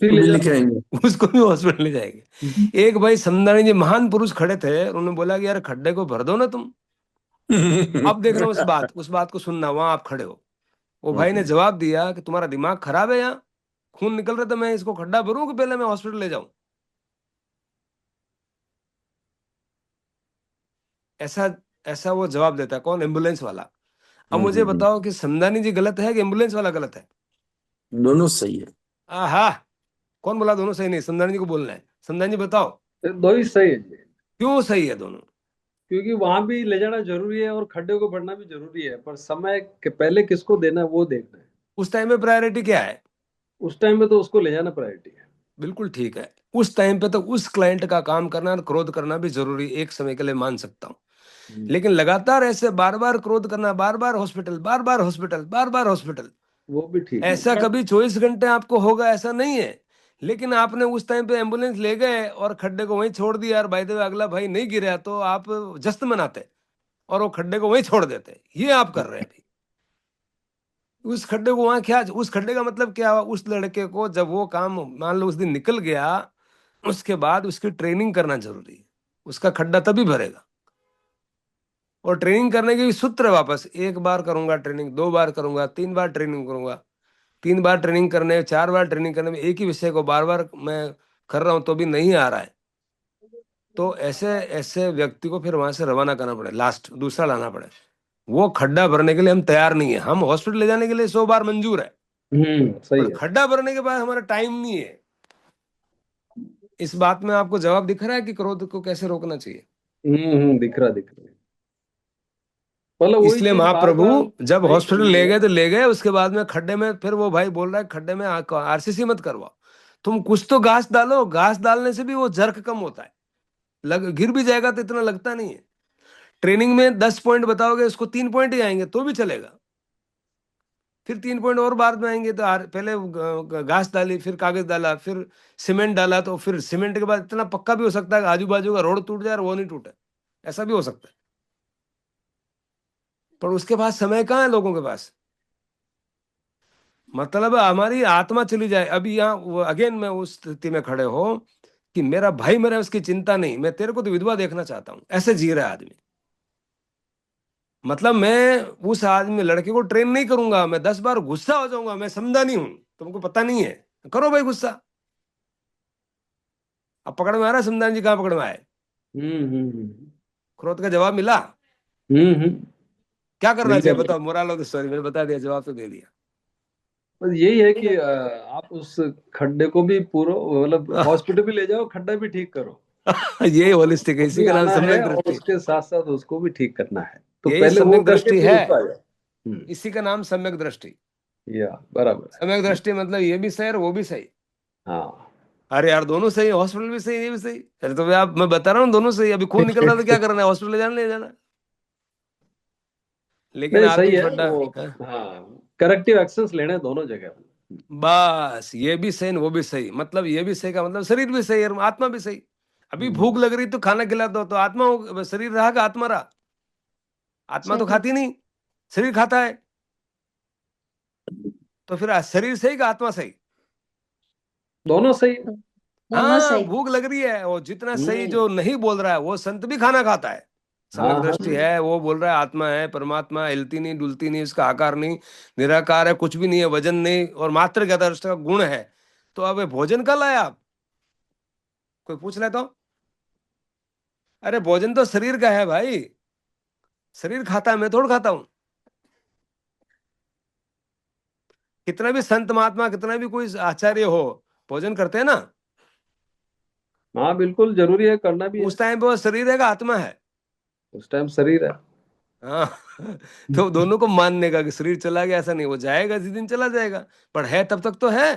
फिर
वो
ले
भी
जाते
लिखे
हैं।
आएंगे।
उसको भी हॉस्पिटल ले जाएंगे। एक भाई समदानी जी महान पुरुष खड़े थे, उन्होंने बोला कि यार खड्डे को भर दो ना तुम। अब देखना उस बात को सुनना, वहां आप खड़े हो। वो भाई ने
हम्म।
जवाब दिया कि तुम्हारा दिमाग खराब है, यहाँ खून निकल रहा था, मैं इसको खड्डा भरूं कि पहले मैं हॉस्पिटल ले जाऊं? ऐसा ऐसा वो जवाब देता है। कौन? एम्बुलेंस वाला। अब मुझे
हम्म।
बताओ कि समदानी जी गलत है कि एम्बुलेंस वाला गलत है?
दोनों सही है।
आहा। कौन बोला दोनों सही नहीं? समदानी जी को बोलना है। समदानी जी बताओ
तो दो ही सही है जी,
क्यों सही है दोनों?
क्योंकि वहां भी ले जाना जरूरी है और खड्डे को भरना भी जरूरी है, पर समय के पहले किसको देना है वो देखना है।
उस टाइम में प्रायोरिटी क्या है?
उस टाइम में तो उसको ले जाना प्रायोरिटी है।
बिल्कुल ठीक है। उस टाइम पे तो उस क्लाइंट का काम करना और क्रोध करना भी जरूरी, एक समय के लिए मान सकता हूँ।
हम्म।
लेकिन लगातार ऐसे बार बार क्रोध करना, बार बार हॉस्पिटल, बार बार हॉस्पिटल, बार बार हॉस्पिटल,
वो भी ठीक नहीं
ऐसा
है।
कभी 24 घंटे आपको होगा ऐसा नहीं है। लेकिन आपने उस टाइम पे एम्बुलेंस ले गए और खड्डे को वहीं छोड़ दिया, और बाय द वे अगला भाई नहीं गिरा तो आप जश्न मनाते और वो खड्डे को वहीं छोड़ देते। ये आप कर रहे हैं अभी। उस खड्डे को वहां क्या, उस खड्डे का मतलब क्या हुआ? उस लड़के को जब वो काम मान लो उस दिन निकल गया, उसके बाद उसकी ट्रेनिंग करना जरूरी है। उसका खड्डा तभी भरेगा। और ट्रेनिंग करने के भी सूत्र है वापस, 1 बार करूंगा ट्रेनिंग, 2 बार करूंगा, 3 बार ट्रेनिंग करूंगा। 3 बार ट्रेनिंग करने, 4 बार ट्रेनिंग करने में एक ही विषय को बार बार मैं कर रहा हूं तो भी नहीं आ रहा है, तो ऐसे ऐसे व्यक्ति को फिर वहां से रवाना करना पड़े, लास्ट दूसरा लाना पड़े। वो खड्डा भरने के लिए हम तैयार नहीं है। हम हॉस्पिटल ले जाने के लिए 100 बार मंजूर है,
सही
पर
है।
खड्डा भरने के बाद हमारा टाइम नहीं है। इस बात में आपको जवाब दिख रहा है कि क्रोध को कैसे रोकना चाहिए?
दिख रहा दिख रहा। मतलब वही
इसलिए
चीज बार
महाप्रभु
बार
जब
नहीं
हॉस्पिटल
करनी
ले
है।
गए तो ले गए, उसके बाद में खड्डे में फिर वो भाई बोल रहा है खड्डे में आरसीसी मत करवाओ, तुम कुछ तो घास डालो। घास डालने से भी वो जर्क कम होता है। गिर भी जाएगा तो इतना लगता नहीं है। ट्रेनिंग में 10 पॉइंट बताओगे, उसको 3 पॉइंट ही आएंगे तो भी चलेगा। फिर 3 पॉइंट और बाद में आएंगे तो पहले घास डाली, फिर कागज डाला, फिर सीमेंट डाला, तो फिर सीमेंट के बाद इतना पक्का भी हो सकता है कि आजू बाजू का रोड टूट जाए और वो नहीं टूटे। ऐसा भी हो सकता है। पर उसके पास समय कहाँ है लोगों के पास? मतलब हमारी आत्मा चली जाए। अभी यहाँ अगेन मैं उस स्थिति में खड़े हो कि मेरा भाई मेरा, उसकी चिंता नहीं, मैं तेरे को तो विधवा देखना चाहता हूं, ऐसे जी रहा है आदमी। मतलब मैं उस आदमी लड़के को ट्रेन नहीं करूंगा, मैं 10 बार गुस्सा हो जाऊंगा, मैं समझा नहीं हूं, तुमको पता नहीं है, करो भाई गुस्सा। अब पकड़ में आ रहा है समझान जी कहाँ पकड़ में आए?
हम्म।
क्रोध का जवाब मिला?
हम्म।
क्या करना
मिल
चाहिए
गया।
बताओ? मोरल ऑफ द स्टोरी मैंने बता दिया, जवाब तो दे दिया।
बस यही है कि आप उस खड्डे को भी पूरा मतलब हॉस्पिटल भी ले जाओ, खड्डा भी ठीक करो।
ये होलिस्टिक है,
वो
इसी
भी
का नाम
आना है
सम्यक
और
दृष्टि।
उसके साथ साथ उसको भी ठीक करना है, तो
यही
पहले वो
सम्यक
करके
दृष्टि
फिर
है।
उसको आ जाओ।
इसी का नाम सम्यक दृष्टि।
या बराबर है।
सम्यक दृष्टि मतलब ये भी सही और वो भी सही।
हाँ।
अरे यार दोनों सही, हॉस्पिटल भी सही, ये भी सही। अरे तो मैं बता रहा हूँ दोनों सही। अभी खून निकल रहा है तो क्या करना है? हॉस्पिटल ले जाना, ले जाना। लेकिन
नहीं,
आपकी
सही है
फड्डा।
वो।
हाँ,
हाँ, करेक्टिव एक्शंस लेने दोनों जगह।
बस ये भी सही वो भी सही, मतलब ये भी सही का मतलब शरीर भी सही और आत्मा भी सही। अभी भूख
हम्म।
लग रही तो खाना खिला दो, तो आत्मा शरीर रहा का आत्मा रहा? आत्मा तो
सही।
खाती नहीं, शरीर खाता है। तो फिर शरीर सही का आत्मा सही?
दोनों सही है।
दोनों
हाँ,
सही।
भूख लग रही है, वो जितना सही
हम्म।
जो नहीं बोल रहा है वो संत भी खाना खाता है।
हाँ
सम्यक
हाँ।
दृष्टि है, वो बोल रहा है आत्मा है, परमात्मा, हिलती नहीं डुलती नहीं, उसका आकार नहीं, निराकार है, कुछ भी नहीं है, वजन नहीं, और मात्र ज्ञाता दृष्टि का गुण है। तो अब ये भोजन कल आया आप, कोई पूछ ले तो? अरे भोजन तो शरीर का है भाई, शरीर खाता है, मैं थोड़ा खाता हूं। कितना भी संत महात्मा, कितना भी कोई आचार्य हो, भोजन करते हैं ना?
हाँ, बिल्कुल जरूरी है, करना भी है।
उस टाइम पे वो शरीर है का आत्मा है?
उस टाइम शरीर है।
हाँ। तो दोनों को मानने का कि शरीर चला गया, ऐसा नहीं, वो जाएगा जिस दिन चला जाएगा, पर है तब तक तो है।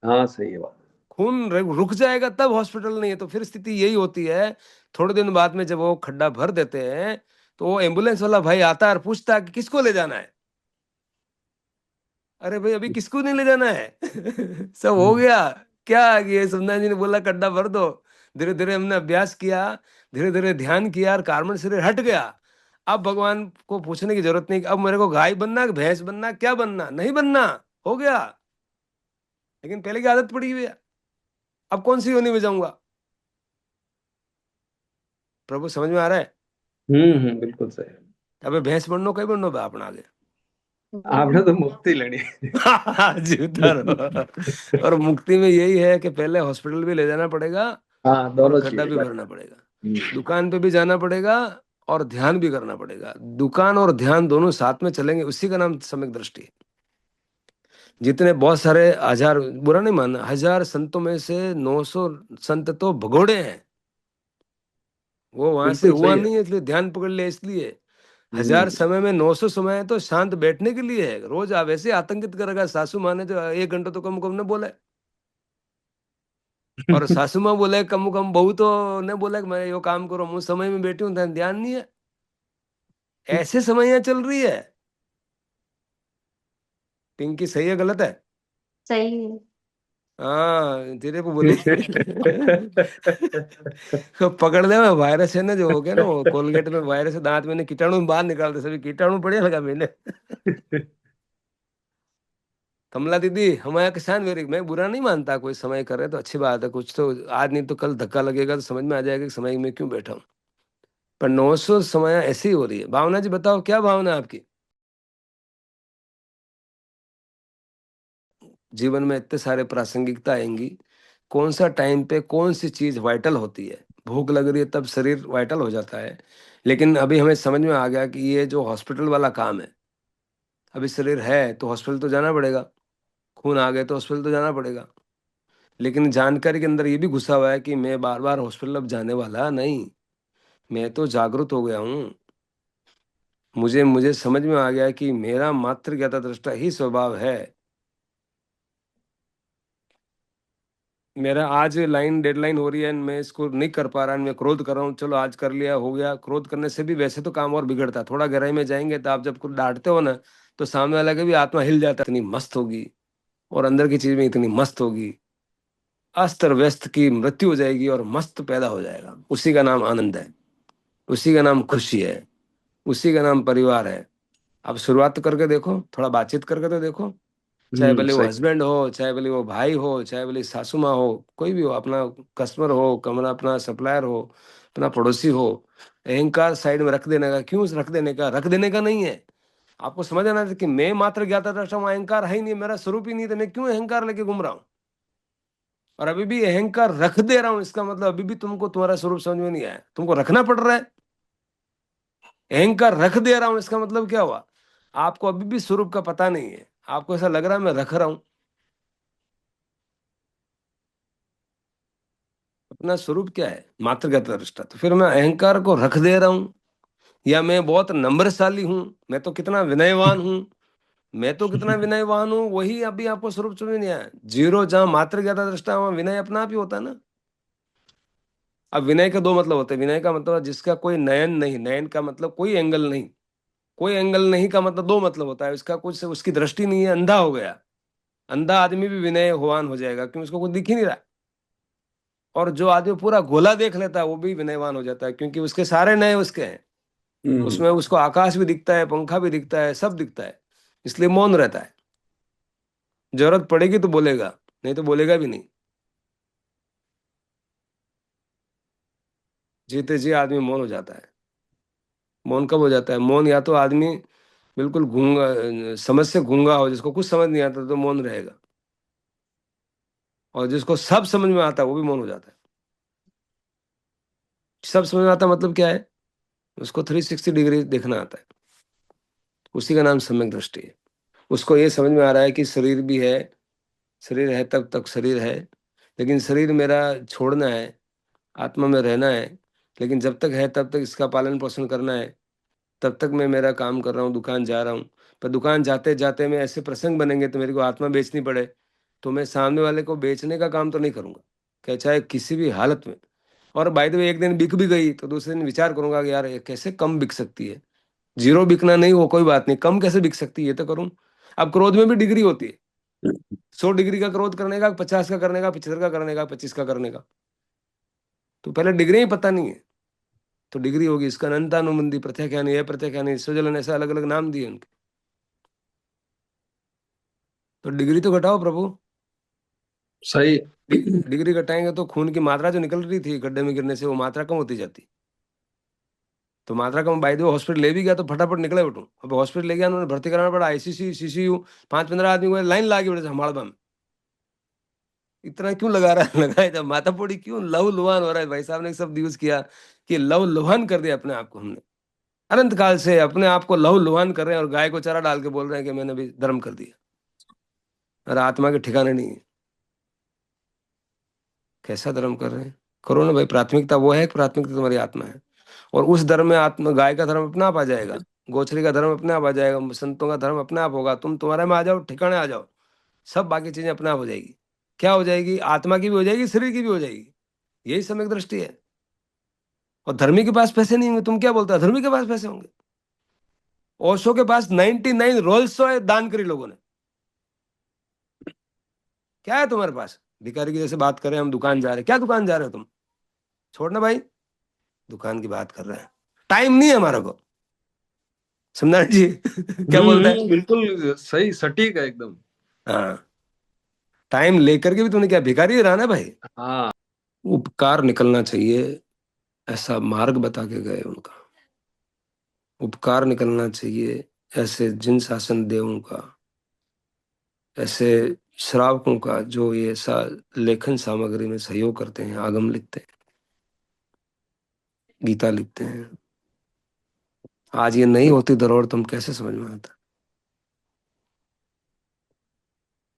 हाँ, सही है बात।
खून रुक जाएगा तब हॉस्पिटल नहीं है, तो फिर स्थिति यही होती है। थोड़े दिन बाद में जब वो खड्डा भर देते हैं, तो वो एम्बुलेंस वाला भाई आता है और पूछता है कि किसको ले जाना है। अरे भाई अभी किसको नहीं ले जाना है। सब हो
हम्म।
गया। क्या ये सुंदर जी ने बोला खड्डा भर दो, धीरे धीरे हमने अभ्यास किया, धीरे धीरे ध्यान किया और कार्बन शरीर हट गया। अब भगवान को पूछने की जरूरत नहीं कि अब मेरे को गाय बनना कि भैंस बनना, क्या बनना, नहीं बनना, हो गया। लेकिन पहले की आदत पड़ी हुई है, अब कौन सी योनि में जाऊंगा? प्रभु समझ में आ रहा है?
बिल्कुल सही है।
अबे भैंस बननो कहीं बननो बे अपना आगे।
आपने तो मुक्ति लेनी है।
जी उधर। और मुक्ति में यही है कि पहले हॉस्पिटल भी ले जाना पड़ेगा,
हाँ,
और
दोनों
खड्डा
चीज
भी
बात।
भरना पड़ेगा,
हम्म।
दुकान पे भी जाना पड़ेगा, और ध्यान भी करना पड़ेगा। दुकान और ध्यान दोनों साथ में चलेंगे, उसी का नाम सम्यक दृष्टि है। जितने बहुत सारे हजार, बुरा नहीं मानना, 1000 संतों में से 900 संत तो भगोड़े हैं। वो वहां से
बिल्कुल
हुआ
सही है।
नहीं है इसलिए ध्यान पकड़ लिया इसलिए। हजार
हम्म।
समय में 900 समय है तो शांत बैठने के लिए है, रोज आप वैसे आतंकित करेगा। सासू माँ ने तो 1 घंटा तो कम कम ने बोला है। और सासू माँ बोले कम कम, बहू तो ने बोला कि मैं यो काम करो, मुझ समय में बैठी हूँ, ध्यान नहीं है। ऐसे समस्या चल रही है। पिंकी सही है गलत है?
सही है।
हाँ तेरे को बोली। तो पकड़ ले, वायरस है ना जो हो गया ना, वो कोलगेट में वायरस है, दांत में कीटाणु बाहर निकालते, सभी कीटाणु बढ़िया लगा मैंने। कमला दीदी हमारा किसान वेरी, मैं बुरा नहीं मानता, कोई समय करे तो अच्छी बात है, कुछ तो आज नहीं तो कल धक्का लगेगा तो समझ में आ जाएगा कि समय में क्यों बैठा हूँ। पर 900 समय ऐसी ही हो रही है। भावना जी बताओ क्या भावना है आपकी? जीवन में इतने सारे प्रासंगिकता आएंगी, कौन सा टाइम पे कौन सी चीज वाइटल होती है। भूख लग रही है तब शरीर वाइटल हो जाता है। लेकिन अभी हमें समझ में आ गया कि ये जो हॉस्पिटल वाला काम है, अभी शरीर है तो हॉस्पिटल तो जाना पड़ेगा, खून आ गए तो हॉस्पिटल तो जाना पड़ेगा। लेकिन जानकारी के अंदर ये भी घुसा हुआ है कि मैं बार बार हॉस्पिटल अब जाने वाला नहीं। मैं तो जागरूक हो गया हूँ। मुझे मुझे समझ में आ गया कि मेरा मात्र ज्ञाता दृष्टा ही स्वभाव है। मेरा आज लाइन डेडलाइन हो रही है, मैं इसको नहीं कर पा रहा, मैं क्रोध कर रहा हूँ, चलो आज कर लिया हो गया। क्रोध करने से भी वैसे तो काम और बिगड़ता है। थोड़ा गहराई में जाएंगे तो आप जब कुछ डांटते हो ना, तो सामने वाला की भी आत्मा हिल जाता है, इतनी मस्त होगी, और अंदर की चीज में इतनी मस्त होगी, अस्त्र व्यस्त की मृत्यु हो जाएगी और मस्त पैदा हो जाएगा। उसी का नाम आनंद है, उसी का नाम खुशी है, उसी का नाम परिवार है। आप शुरुआत तो करके देखो, थोड़ा बातचीत करके तो देखो। चाहे भले वो
सही।
हस्बैंड हो, चाहे भले वो भाई हो, चाहे भले सासू माँ हो, कोई भी हो, अपना कस्टमर हो, कमरा अपना सप्लायर हो, अपना पड़ोसी हो। अहंकार साइड में रख देने का, क्यों रख देने का? रख देने का नहीं है। आपको समझ आना चाहिए कि मैं मात्र ज्ञाता दृष्टा हूं, अहंकार है ही नहीं, मेरा स्वरूप ही नहीं, तो मैं क्यों अहंकार लेके घूम रहा हूँ? और अभी भी अहंकार रख दे रहा हूं, इसका मतलब अभी भी तुमको तुम्हारा स्वरूप समझ में नहीं आया, तुमको रखना पड़ रहा है। अहंकार रख दे रहा हूं इसका मतलब क्या हुआ? आपको अभी भी स्वरूप का पता नहीं है, आपको ऐसा लग रहा है मैं रख रहा हूं। अपना स्वरूप क्या है? मात्रगत दृष्टा। तो फिर मैं अहंकार को रख दे रहा हूं, या मैं बहुत नम्रशाली हूं, मैं तो कितना विनयवान हूं, मैं तो कितना विनयवान हूं, वही अभी आपको स्वरूप समझ नहीं आया। जीरो जहां मात्र ज्ञाता दृष्टा, वहां विनय अपना आप ही होता है ना। अब विनय के दो मतलब होते हैं। विनय का मतलब है जिसका कोई नयन नहीं, नयन का मतलब कोई एंगल नहीं, कोई एंगल नहीं का मतलब दो मतलब होता है, उसका कुछ उसकी दृष्टि नहीं है, अंधा हो गया। अंधा आदमी भी विनयवान हो जाएगा क्योंकि उसको कुछ दिख ही नहीं रहा। और जो आदमी पूरा गोला देख लेता है वो भी विनयवान हो जाता है क्योंकि उसके सारे नए उसके हैं। उसमें उसको आकाश भी दिखता है, पंखा भी दिखता है, सब दिखता है, इसलिए मौन रहता है। जरूरत पड़ेगी तो बोलेगा, नहीं तो बोलेगा भी नहीं। जीते जी आदमी मौन हो जाता है। मौन कब हो जाता है? मौन या तो आदमी बिल्कुल गूंगा, समझ से गूंगा हो, जिसको कुछ समझ नहीं आता तो मौन रहेगा। और जिसको सब समझ में आता है वो भी मौन हो जाता है। सब समझ में आता मतलब क्या है? उसको 360 डिग्री देखना आता है। उसी का नाम सम्यक दृष्टि है। उसको ये समझ में आ रहा है कि शरीर भी है, शरीर है तब तक शरीर है, लेकिन शरीर मेरा छोड़ना है, आत्मा में रहना है। लेकिन जब तक है तब तक इसका पालन पोषण करना है। तब तक मैं मेरा काम कर रहा हूँ, दुकान जा रहा हूँ। पर दुकान जाते जाते में ऐसे प्रसंग बनेंगे तो मेरे को आत्मा बेचनी पड़े, तो मैं सामने वाले को बेचने का काम तो नहीं करूंगा, क्या चाहे किसी भी हालत में। और बाय द वे एक दिन बिक भी गई तो दूसरे दिन विचार करूंगा कि यार ये कैसे कम बिक सकती है। जीरो बिकना नहीं, वो कोई बात नहीं, कम कैसे बिक सकती है ये तो करूँ। अब क्रोध में भी डिग्री होती है। 100 डिग्री का क्रोध करने का, 50 का करने का, 75 का करने का, 25 का करने का। तो पहले डिग्री ही पता नहीं है तो डिग्री होगी। इसका अनंतानुबंधी, प्रत्याख्यानी है, प्रत्याख्यानी, स्वजलन, ऐसा अलग अलग नाम दिए उनके। तो डिग्री तो घटाओ प्रभु।
सही।
डिग्री घटाएंगे तो खून की मात्रा जो निकल रही थी गड्ढे में गिरने से वो मात्रा कम होती जाती। तो मात्रा कम, बाय द वे हॉस्पिटल ले भी गया तो फटाफट निकले बटू। अब हॉस्पिटल ले गया, उन्होंने भर्ती कराना पड़ा, आईसीसी सीसीयू, 5-15 आदमी को लाइन लगा के बड़े हमाड़बा में। इतना क्यों लगा रहा है? लगाए जब माथा पोड़ी क्यों लहू लुहान हो रहा है। भाई साहब ने एक शब्द यूज किया कि लहू लुहान कर दिया अपने आप को हमने। अनंत काल से अपने आप को लहू लुहान कर रहे हैं और गाय को चारा डाल के बोल रहे हैं कि मैंने भी धर्म कर दिया। और आत्मा के ठिकाने नहीं है। कैसा धर्म कर रहे हैं? करो ना भाई, प्राथमिकता वो है कि प्राथमिकता तुम्हारी आत्मा है। और उस धर्म में आत्मा, गाय का धर्म अपने आप आ जाएगा, गोचरी का धर्म अपने आप आ जाएगा, संतों का धर्म अपने आप होगा। तुम तुम्हारे में आ जाओ, ठिकाने आ जाओ, सब बाकी चीजें अपने आप हो जाएगी। क्या हो जाएगी? आत्मा की भी हो जाएगी, शरीर की भी हो जाएगी। यही सम्यक दृष्टि है। और धर्मी के पास पैसे नहीं होंगे, तुम क्या बोलते हो? धर्मी के पास पैसे होंगे। ओशो के पास 99 रोल्स रॉय दान करी लोगों ने। क्या है तुम्हारे पास? भिखारी की जैसे बात करें हम, दुकान जा रहे हैं, क्या दुकान जा रहे हो तुम? छोड़ना भाई, दुकान की बात कर रहे हैं, टाइम नहीं है हमारे को। समझा जी? क्या बोलता है?
बिल्कुल सही, सटीक है एकदम।
हाँ, टाइम लेकर के भी तूने क्या भिखारी रहा ना भाई।
हाँ।
उपकार निकलना चाहिए, ऐसा मार्ग बता के गए उनका। उपकार निकलना चाहिए, ऐसे जिन शासन देवों का, ऐसे श्रावकों का जो ये लेखन सामग्री में सहयोग करते हैं, आगम लिखते हैं, गीता लिखते हैं। आज ये नहीं होती धरोहर तो हम कैसे समझ में आता?